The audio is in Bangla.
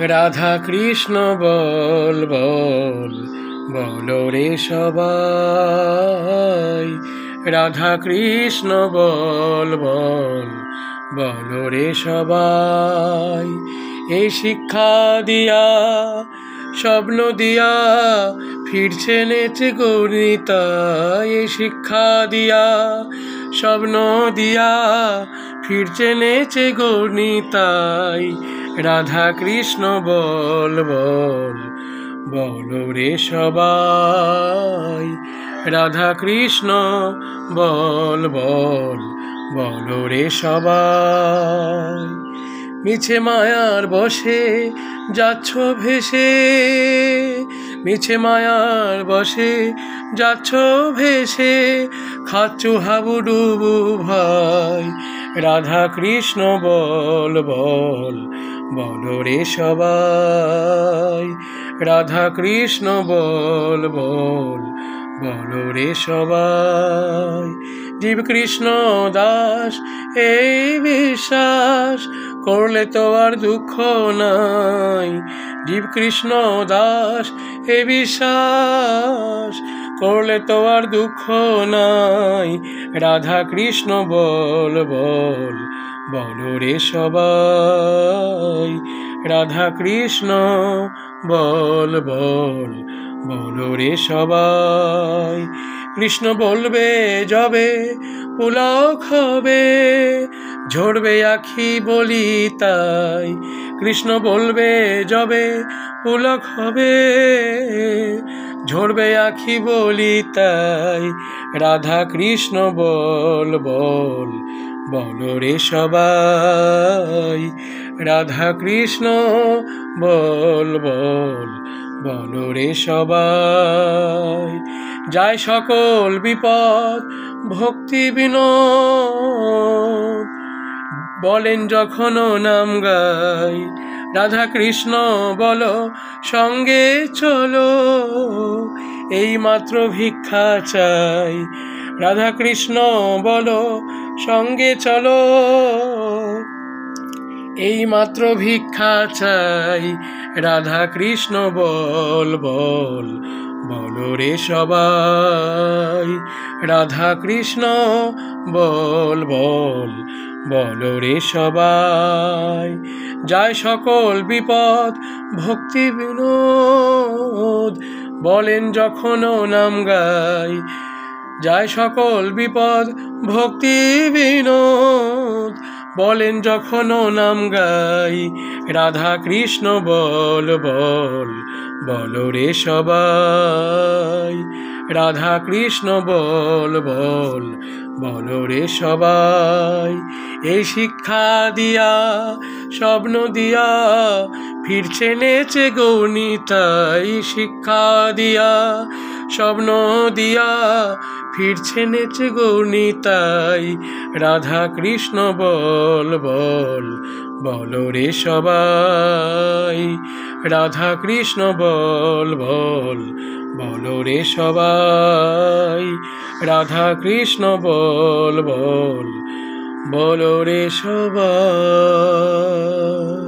রাধা কৃষ্ণ বল বল বলো রে সবাই। রাধা কৃষ্ণ বল বল বলো রে সবাই। এই শিক্ষা দিয়া স্বপ্ন দিয়া ফিরছে নেচে গৌরীতাই। এই শিক্ষা দিয়া স্বপ্ন দিয়া ফিরছে নেচে গৌরীতাই। রাধা কৃষ্ণ বল বল বলো রে সবাই। রাধা কৃষ্ণ বল বল বলো রে সবাই। মিছে মায়ার বসে যাচ্ছ ভেসে, মিছে মায়ার বসে যাচ্ছ ভেসে, খাচ্ছ হাবুডুবু ভাই। রাধা কৃষ্ণ বল বল বলো রে সবাই। রাধা কৃষ্ণ বল বল বলো রে সবাই। জীব কৃষ্ণ দাস এই বিশ্বাস করলে তো আর দুঃখ নাই। জীব কৃষ্ণ দাস এই বিশ্বাস করলে তো আর দুঃখ নাই। রাধা কৃষ্ণ বল বল বলো রে সবাই। রাধা কৃষ্ণ বল বল বলো রে সবাই। কৃষ্ণ বলবে যবে পুলক হবে, ঝরবে আখি বলি তাই। কৃষ্ণ বলবে যবে পুলক হবে, ঝরবে আখি বলি তাই। রাধা কৃষ্ণ বল বল বলো রে সবাই। রাধা কৃষ্ণ বল বল বলো রে সবাই। যায় সকল বিপদ ভক্তি বিনোদ, বলেন যখন নাম গাই। রাধা কৃষ্ণ বলো সঙ্গে চলো, এই মাত্র ভিক্ষা চাই। রাধা কৃষ্ণ বলো সঙ্গে চলো, এই মাত্র ভিক্ষা চাই। রাধা কৃষ্ণ বল বল বলো রে সবাই। রাধা কৃষ্ণ বল বল বলো রে সবাই। যায় সকল বিপদ ভক্তি বিনোদ, বলেন যখন নাম গাই। যায় সকল বিপদ ভক্তি বিনোদ, বলেন যখন নাম গাই। রাধা কৃষ্ণ বল বল বলো রে সবাই। রাধা কৃষ্ণ বল বল বলো রে সবাই। এই শিক্ষা দিয়া স্বপ্ন দিয়া ফিরছে নেচে গৌরীতাই। শিক্ষা দিয়া স্বপ্ন দিয়া ফিরছে নেচে গৌরীতাই। রাধা কৃষ্ণ বল বল বলো রে সবাই। রাধা কৃষ্ণ বল বল বলো রে সবাই। রাধা কৃষ্ণ বল বল বলো রে সবাই।